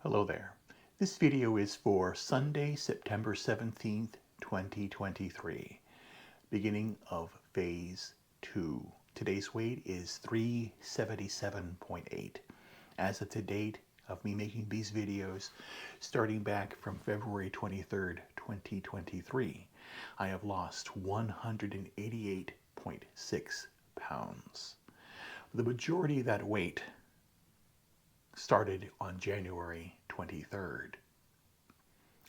Hello there. This video is for Sunday, September 17th, 2023, beginning of phase 2. Today's weight is 377.8. As of the date of me making these videos, starting back from February 23rd, 2023, I have lost 188.6 pounds. The majority of that weight started on January 23rd,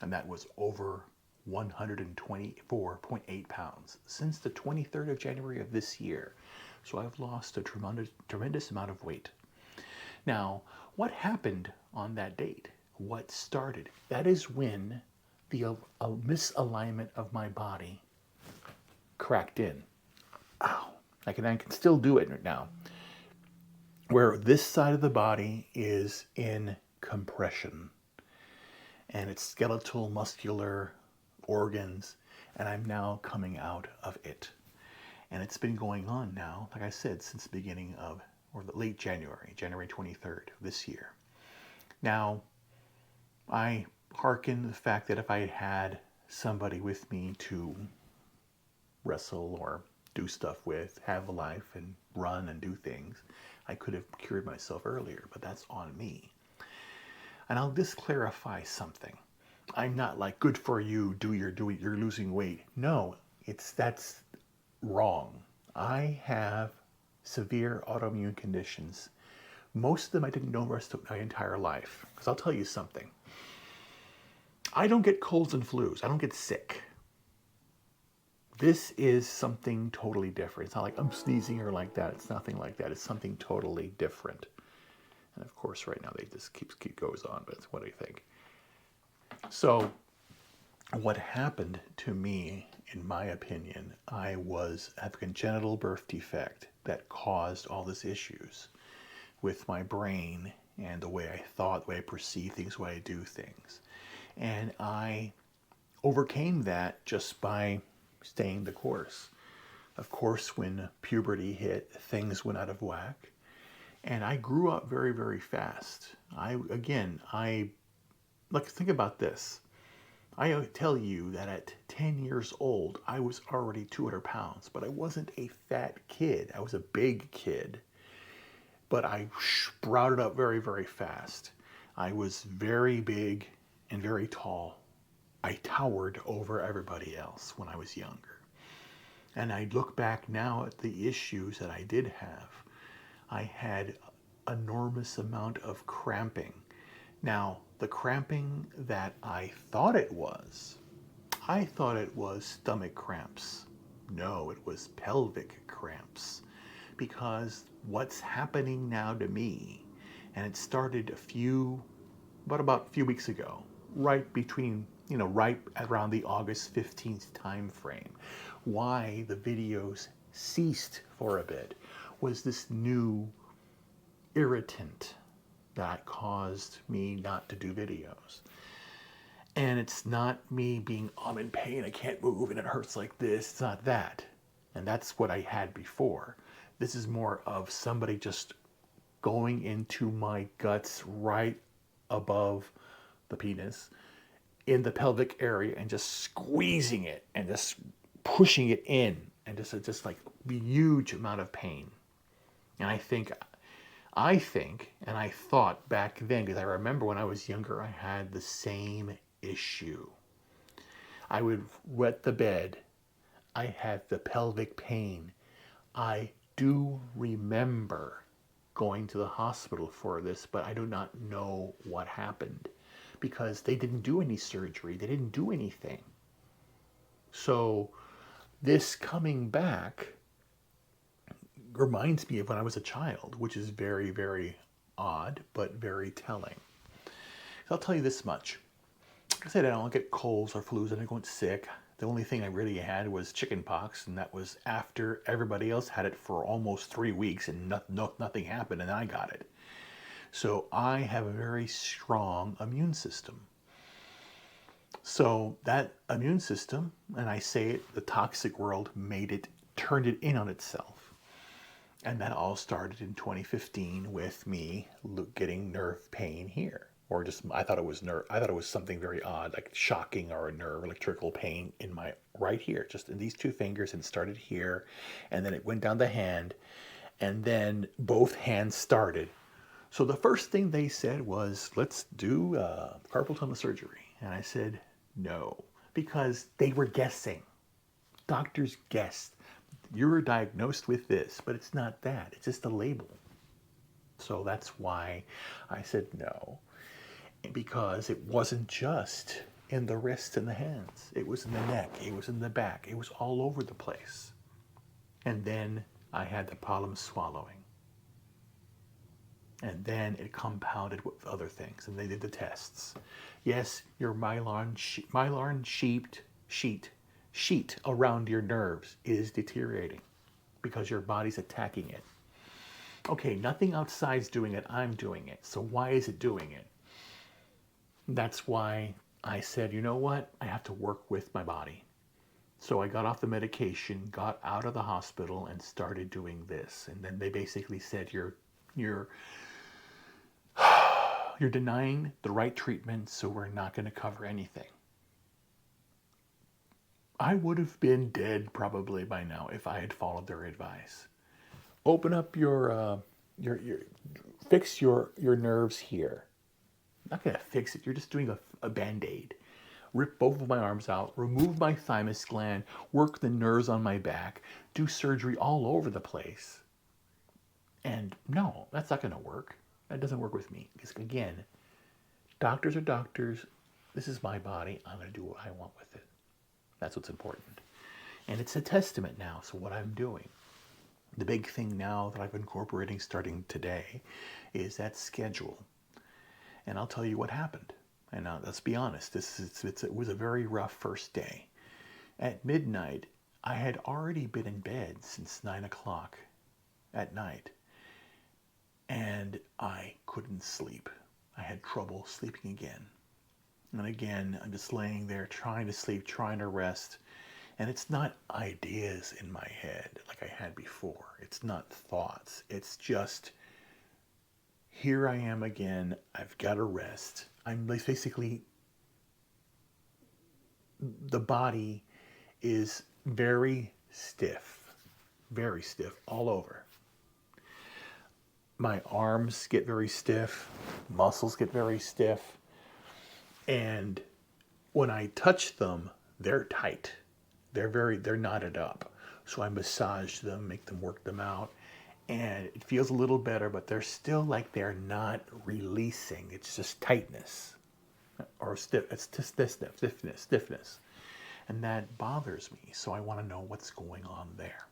and that was over 124.8 pounds since the 23rd of January of this year. So I've lost a tremendous amount of weight. Now, what happened on that date? What started? That is when the misalignment of my body cracked in. Ow! I can still do it now. Where this side of the body is in compression and it's skeletal, muscular organs, and I'm now coming out of it. And it's been going on now, like I said, since the beginning of, or the late January 23rd of this year. Now, I hearken to the fact that if I had somebody with me to wrestle or do stuff with, have a life and run and do things, I could have cured myself earlier, but that's on me. And I'll just clarify something. I'm not like, good for you, you're losing weight. No, that's wrong. I have severe autoimmune conditions. Most of them I didn't know the rest of my entire life. Because I'll tell you something. I don't get colds and flus. I don't get sick. This is something totally different. It's not like I'm sneezing or like that. It's nothing like that. It's something totally different. And of course, right now they just keep goes on, but it's what I think. So, what happened to me, in my opinion, I have a congenital birth defect that caused all these issues with my brain and the way I thought, the way I perceive things, the way I do things. And I overcame that just by staying the course. Of course, when puberty hit, things went out of whack, and I grew up very, very fast. Think about this. I tell you that at 10 years old, I was already 200 pounds, but I wasn't a fat kid. I was a big kid, but I sprouted up very, very fast. I was very big and very tall. I towered over everybody else when I was younger. And I look back now at the issues that I did have. I had enormous amount of cramping. Now, the cramping that I thought it was stomach cramps. No, it was pelvic cramps. Because what's happening now to me, and it started about a few weeks ago, right around the August 15th time frame. Why the videos ceased for a bit was this new irritant that caused me not to do videos. And it's not me being, I'm in pain, I can't move, and it hurts like this. It's not that. And that's what I had before. This is more of somebody just going into my guts right above the penis, in the pelvic area, and just squeezing it and just pushing it in, and just like a huge amount of pain. And I think, and I thought back then, because I remember when I was younger, I had the same issue. I would wet the bed. I had the pelvic pain. I do remember going to the hospital for this, but I do not know what happened because they didn't do any surgery. They didn't do anything. So this coming back reminds me of when I was a child, which is very, very odd, but very telling. So I'll tell you this much. Like I said, I don't get colds or flus. I don't get sick. The only thing I really had was chicken pox, and that was after everybody else had it for almost 3 weeks, and nothing happened, and I got it. So I have a very strong immune system. So that immune system, and I say it, the toxic world turned it in on itself. And that all started in 2015 with me getting nerve pain here. or just I thought it was nerve. I thought it was something very odd, like shocking or a nerve, electrical pain in my right here, just in these two fingers, and it started here, and then it went down the hand, and then both hands started. So the first thing they said was, "Let's do carpal tunnel surgery," and I said no because they were guessing. Doctors guessed. You're diagnosed with this, but it's not that. It's just a label. So that's why I said no, because it wasn't just in the wrists and the hands. It was in the neck. It was in the back. It was all over the place. And then I had the problem swallowing. And then it compounded with other things, and they did the tests. Yes, your myelin sheet around your nerves is deteriorating because your body's attacking it. Okay, nothing outside's doing it, I'm doing it. So why is it doing it? That's why I said, you know what? I have to work with my body. So I got off the medication, got out of the hospital, and started doing this. And then they basically said, you're denying the right treatment, so we're not going to cover anything. I would have been dead probably by now if I had followed their advice. Open up your fix your nerves here. I'm not going to fix it. You're just doing a band-aid. Rip both of my arms out, remove my thymus gland, work the nerves on my back, do surgery all over the place. And no, that's not going to work. That doesn't work with me. Because again, doctors are doctors. This is my body. I'm going to do what I want with it. That's what's important. And it's a testament now. So what I'm doing, the big thing now that I'm incorporating starting today is that schedule. And I'll tell you what happened. And now, let's be honest, it was a very rough first day. At midnight, I had already been in bed since 9 o'clock at night. And I couldn't sleep. I had trouble sleeping again. And again, I'm just laying there trying to sleep, trying to rest. And it's not ideas in my head like I had before. It's not thoughts. It's just, here I am again. I've got to rest. I'm basically, the body is very stiff all over. My arms get very stiff, muscles get very stiff, and when I touch them, they're tight. They're knotted up. So I massage them, make them work them out, and it feels a little better, but they're still like they're not releasing. It's just tightness or stiff. It's just stiffness. And that bothers me. So I want to know what's going on there.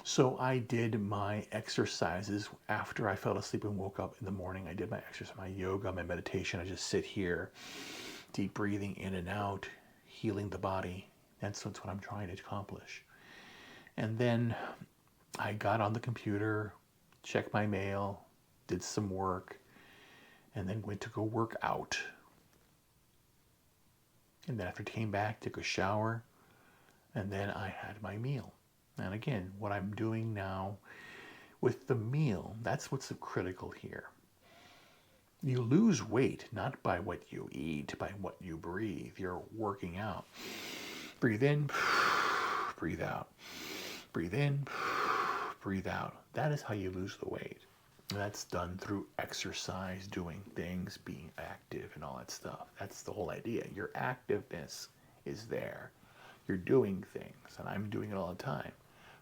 So I did my exercises after I fell asleep and woke up in the morning. I did my exercise, my yoga, my meditation. I just sit here, deep breathing in and out, healing the body. That's what I'm trying to accomplish. And then I got on the computer, checked my mail, did some work, and then went to go work out. And then after I came back, took a shower, and then I had my meal. And again, what I'm doing now with the meal, that's what's critical here. You lose weight not by what you eat, by what you breathe. You're working out. Breathe in, breathe out. Breathe in, breathe out. That is how you lose the weight. And that's done through exercise, doing things, being active, and all that stuff. That's the whole idea. Your activeness is there. You're doing things, and I'm doing it all the time.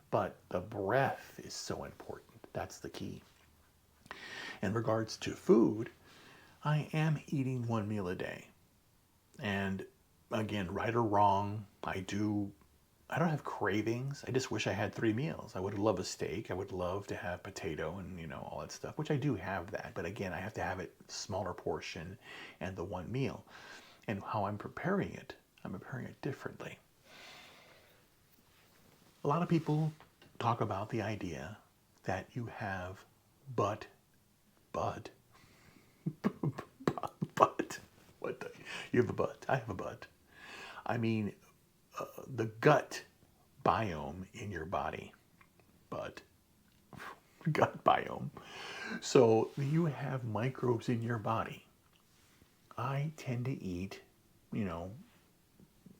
But the breath is so important. That's the key. In regards to food, I am eating one meal a day. And again, right or wrong, I don't have cravings. I just wish I had 3 meals. I would love a steak. I would love to have potato and, all that stuff, which I do have that. But again, I have to have it smaller portion and the one meal. And how I'm preparing it differently. A lot of people talk about the idea that you have butt, what you have a butt. I have a butt. I mean, the gut biome in your body, gut biome. So you have microbes in your body I tend to eat, you know,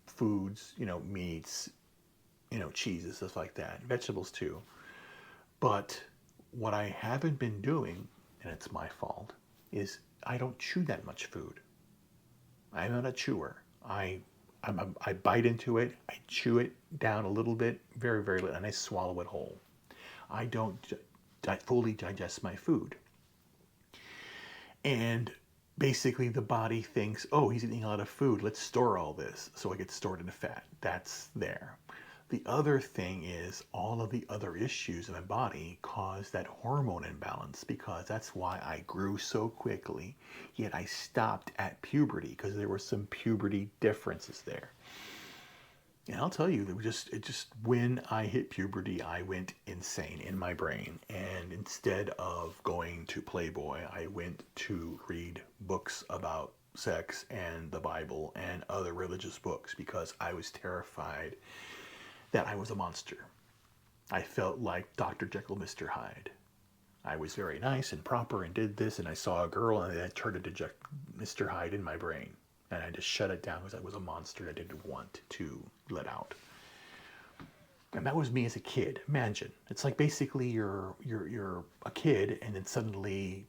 foods, meats, cheeses, stuff like that, vegetables too. But what I haven't been doing, and it's my fault, is I don't chew that much food. I'm not a chewer. I bite into it, I chew it down a little bit, very, very little, and I swallow it whole. I don't fully digest my food. And basically, the body thinks, oh, he's eating a lot of food, let's store all this. So it gets stored into fat. That's there. The other thing is all of the other issues in my body cause that hormone imbalance, because that's why I grew so quickly, yet I stopped at puberty because there were some puberty differences there. And I'll tell you, it just when I hit puberty, I went insane in my brain. And instead of going to Playboy, I went to read books about sex and the Bible and other religious books because I was terrified that I was a monster. I felt like Dr. Jekyll, Mr. Hyde. I was very nice and proper and did this, and I saw a girl and I turned into Mr. Hyde in my brain. And I just shut it down because I was a monster I didn't want to let out. And that was me as a kid. Imagine. It's like basically you're a kid, and then suddenly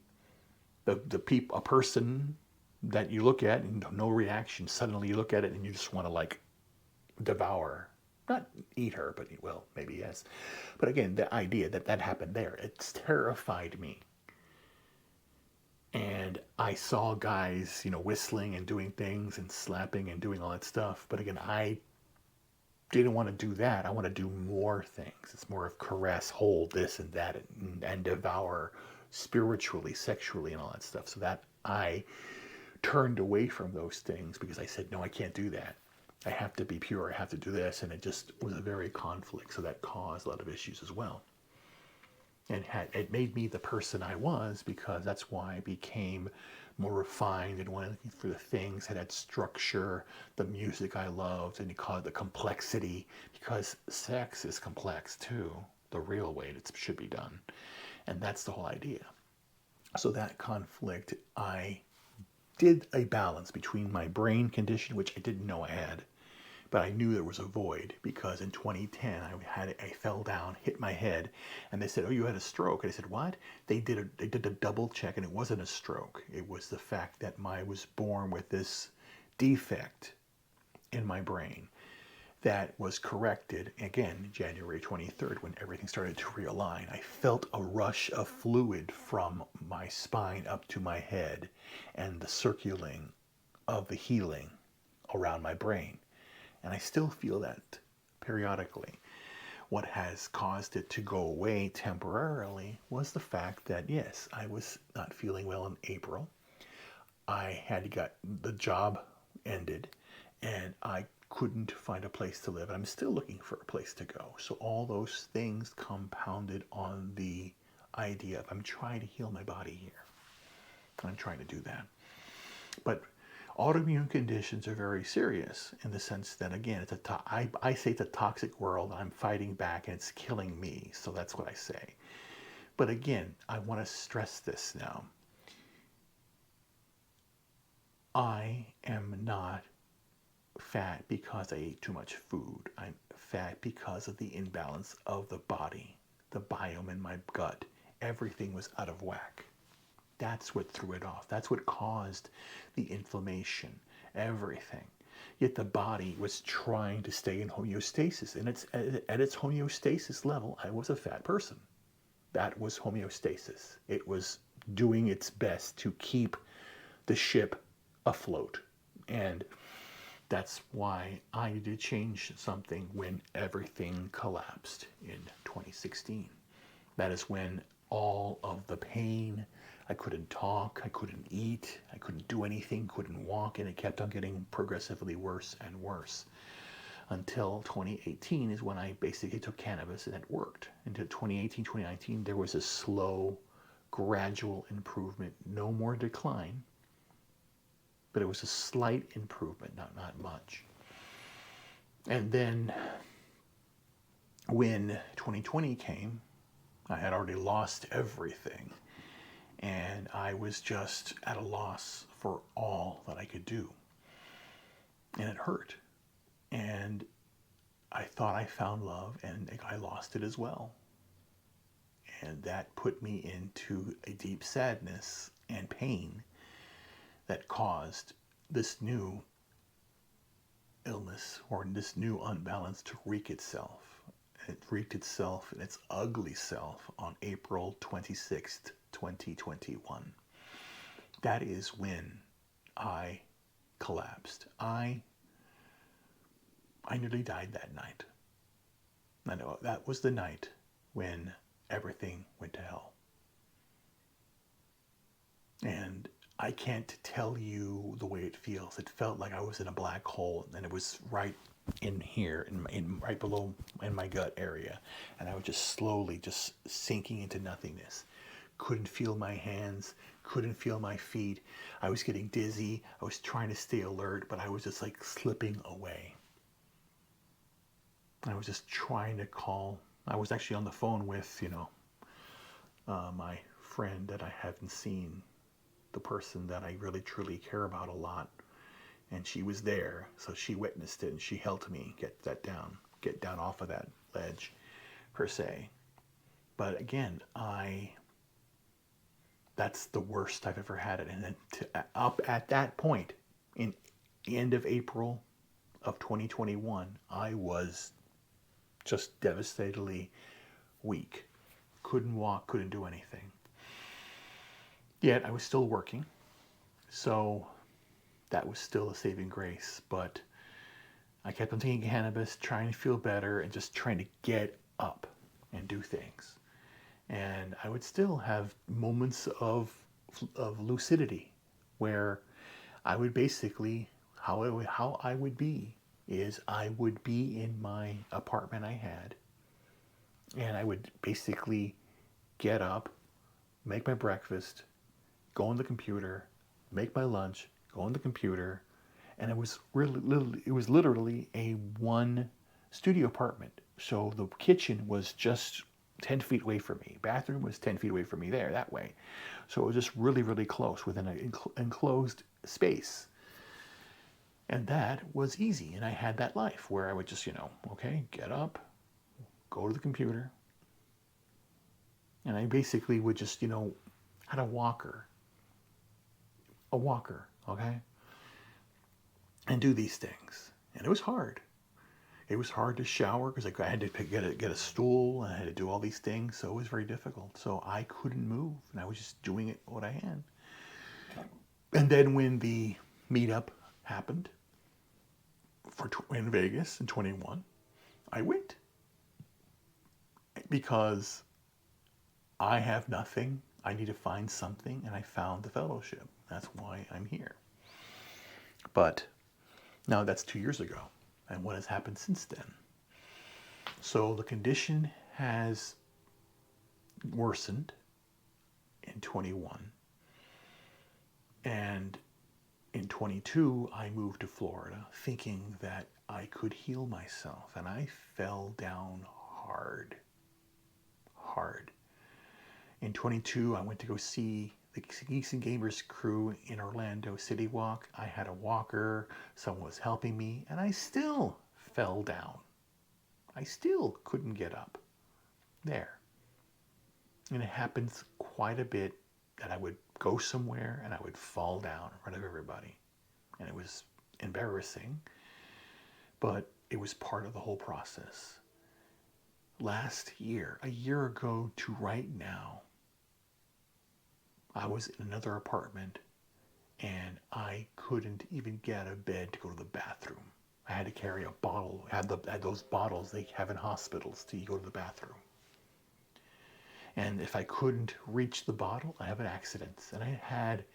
a person that you look at and no reaction, suddenly you look at it and you just want to like devour. Not eat her, but well, maybe yes. But again, the idea that happened there, it's terrified me. And I saw guys, whistling and doing things and slapping and doing all that stuff. But again, I didn't want to do that. I want to do more things. It's more of caress, hold this and that, and devour spiritually, sexually, and all that stuff. So that I turned away from those things because I said, no, I can't do that. I have to be pure. I have to do this. And it just was a very conflict. So that caused a lot of issues as well. And it made me the person I was, because that's why I became more refined and went for the things that had structure, the music I loved, and you call it the complexity, because sex is complex too, the real way it should be done. And that's the whole idea. So that conflict, I did a balance between my brain condition, which I didn't know I had, but I knew there was a void because in 2010 I fell down, hit my head, and they said, "Oh, you had a stroke." And I said, "What?" They did a double check, and it wasn't a stroke. It was the fact that I was born with this defect in my brain that was corrected again January 23rd when everything started to realign. I felt a rush of fluid from my spine up to my head and the circulating of the healing around my brain. And I still feel that periodically. What has caused it to go away temporarily was the fact that, yes, I was not feeling well in April. I had got the job ended, and I couldn't find a place to live. I'm still looking for a place to go. So all those things compounded on the idea of I'm trying to heal my body here. I'm trying to do that. But autoimmune conditions are very serious in the sense that, again, I say it's a toxic world. I'm fighting back and it's killing me. So that's what I say. But again, I want to stress this now. I am not fat because I ate too much food. I'm fat because of the imbalance of the body, the biome in my gut. Everything was out of whack. That's what threw it off. That's what caused the inflammation, everything. Yet the body was trying to stay in homeostasis. And at its homeostasis level, I was a fat person. That was homeostasis. It was doing its best to keep the ship afloat. And that's why I did change something when everything collapsed in 2016. That is when all of the pain, I couldn't talk, I couldn't eat, I couldn't do anything, couldn't walk, and it kept on getting progressively worse and worse. Until 2018 is when I basically took cannabis and it worked. Until 2018, 2019, there was a slow, gradual improvement, no more decline, but it was a slight improvement, not much. And then when 2020 came, I had already lost everything. And I was just at a loss for all that I could do. And it hurt. And I thought I found love, and I lost it as well. And that put me into a deep sadness and pain that caused this new illness or this new unbalance to wreak itself. It wreaked itself in its ugly self on April 26th, 2021. That is when I collapsed. I nearly died that night. I know that was the night when everything went to hell. And I can't tell you the way it feels. It felt like I was in a black hole, and it was right in here, in right below in my gut area, and I was just slowly just sinking into nothingness. Couldn't feel my hands, couldn't feel my feet. I was getting dizzy. I was trying to stay alert, but I was just like slipping away. I was just trying to call. I was actually on the phone with, my friend that I haven't seen, the person that I really truly care about a lot. And she was there, so she witnessed it, and she helped me get down off of that ledge, per se. But again, that's the worst I've ever had it. And then up at that point, in the end of April of 2021, I was just devastatedly weak. Couldn't walk, couldn't do anything. Yet I was still working, so that was still a saving grace. But I kept on taking cannabis, trying to feel better, and just trying to get up and do things. And I would still have moments of lucidity where I would basically, how I would be is I would be in my apartment I had, and I would basically get up, make my breakfast, go on the computer, make my lunch, go on the computer, and it was literally a one studio apartment. So the kitchen was just 10 feet away from me. Bathroom was 10 feet away from me there, that way. So it was just really, really close within an enclosed space. And that was easy. And I had that life where I would just, okay, get up, go to the computer. And I basically would just, had a walker, okay? And do these things. And it was hard. It was hard to shower because I had to get a stool, and I had to do all these things. So it was very difficult. So I couldn't move, and I was just doing it what I had. And then when the meetup happened in Vegas in 21, I went because I have nothing. I need to find something, and I found the fellowship. That's why I'm here. But now that's 2 years ago, and what has happened since then? So the condition has worsened in 21, and in 22 I moved to Florida thinking that I could heal myself, and I fell down hard. In 22, I went to go see the Geeks and Gamers crew in Orlando City Walk. I had a walker, someone was helping me, and I still fell down. I still couldn't get up there. And it happens quite a bit that I would go somewhere and I would fall down in front of everybody. And it was embarrassing, but it was part of the whole process. Last year, a year ago to right now, I was in another apartment and I couldn't even get out of bed to go to the bathroom. I had to carry a bottle. I had those bottles they have in hospitals to go to the bathroom. And if I couldn't reach the bottle, I have an accident. And I had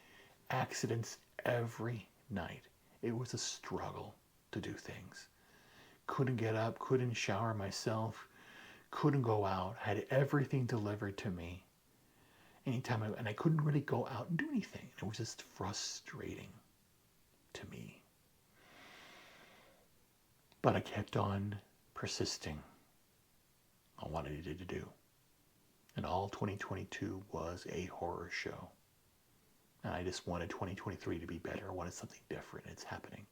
accidents every night. It was a struggle to do things. Couldn't get up, couldn't shower myself, couldn't go out, had everything delivered to me. Anytime and I couldn't really go out and do anything. It was just frustrating to me. But I kept on persisting on what I needed to do. And all 2022 was a horror show. And I just wanted 2023 to be better. I wanted something different. It's happening.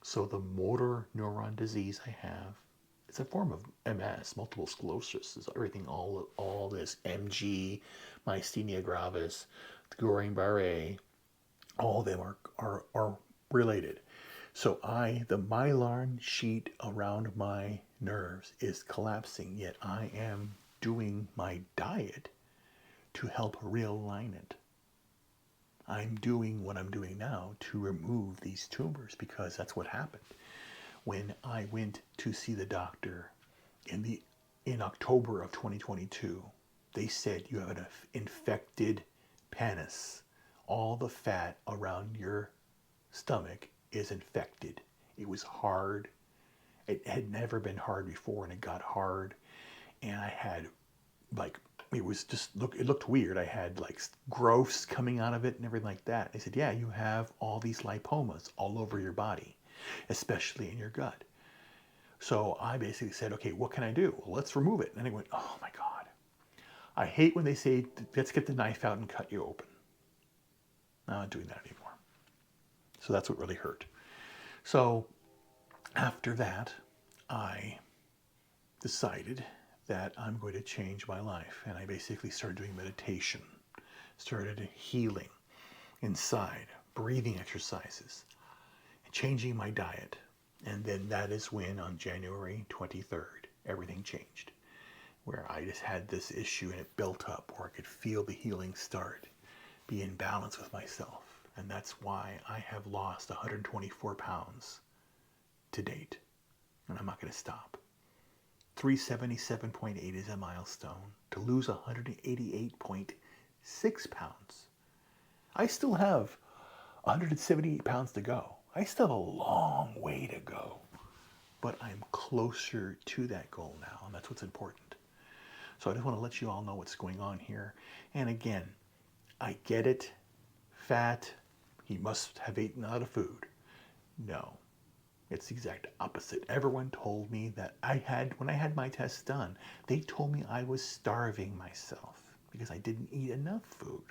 So the motor neuron disease I have, it's a form of MS, multiple sclerosis. Is everything all this MG, myasthenia gravis, the Guillain-Barré, all of them are related. So the myelin sheet around my nerves is collapsing, yet I am doing my diet to help realign it. I'm doing what I'm doing now to remove these tumors because that's what happened. When I went to see the doctor in October of 2022, they said you have an infected pannus. All the fat around your stomach is infected. It was hard. It had never been hard before, and it got hard. And I had like it looked weird. I had like growths coming out of it and everything like that. They said, yeah, you have all these lipomas all over your body, especially in your gut. So I basically said, okay, what can I do? Well, let's remove it. And they went, oh my God. I hate when they say, let's get the knife out and cut you open. I'm not doing that anymore. So that's what really hurt. So after that, I decided that I'm going to change my life. And I basically started doing meditation, started healing inside, breathing exercises, changing my diet. And then that is when on January 23rd, everything changed, where I just had this issue and it built up, where I could feel the healing start, be in balance with myself. And that's why I have lost 124 pounds to date. And I'm not going to stop. 377.8 is a milestone. To lose 188.6 pounds. I still have 178 pounds to go. I still have a long way to go. But I'm closer to that goal now, and that's what's important. So I just want to let you all know what's going on here. And again, I get it. Fat, he must have eaten a lot of food. No. It's the exact opposite. Everyone told me that when I had my tests done, they told me I was starving myself because I didn't eat enough food.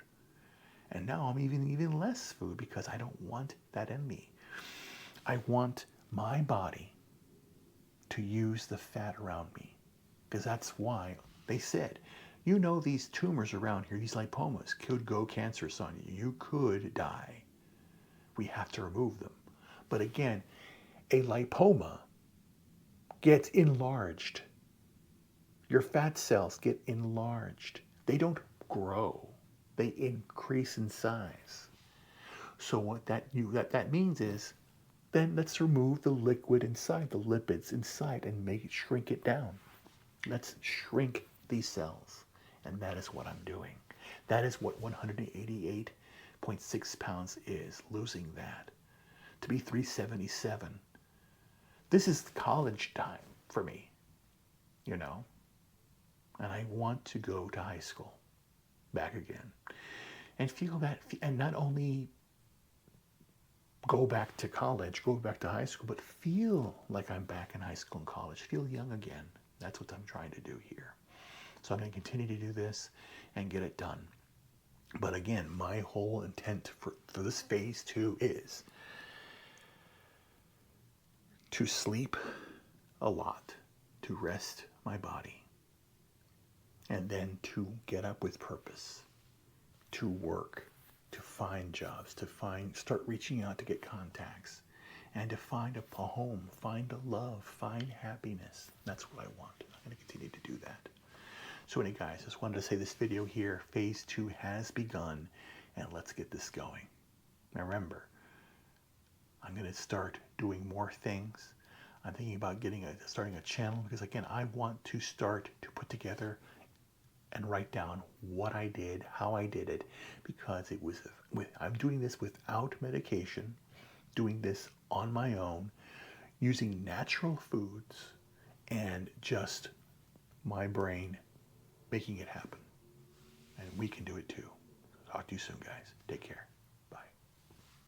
And now I'm eating less food because I don't want that in me. I want my body to use the fat around me because that's why they said, you know, these tumors around here, these lipomas could go cancerous on you. You could die. We have to remove them. But again, a lipoma gets enlarged. Your fat cells get enlarged. They don't grow. They increase in size. So what that means is, then let's remove the liquid inside, the lipids inside, and shrink it down. Let's shrink these cells. And that is what I'm doing. That is what 188.6 pounds is, losing that. To be 377. This is college time for me, you know. And I want to go to high school back again and feel that, and not only go back to college, go back to high school, but feel like I'm back in high school and college, feel young again. That's what I'm trying to do here. So I'm going to continue to do this and get it done. But again, my whole intent for this phase 2 is to sleep a lot, to rest my body, and then to get up with purpose, to work, to find jobs, start reaching out to get contacts, and to find a home, find a love, find happiness. That's what I want. I'm going to continue to do that. So anyway, guys, just wanted to say this video here, phase 2 has begun, and let's get this going. Now remember, I'm going to start doing more things. I'm thinking about starting a channel because, again, I want to start to put together and write down what I did, how I did it, because I'm doing this without medication, doing this on my own, using natural foods, and just my brain making it happen. And we can do it too. Talk to you soon, guys. Take care.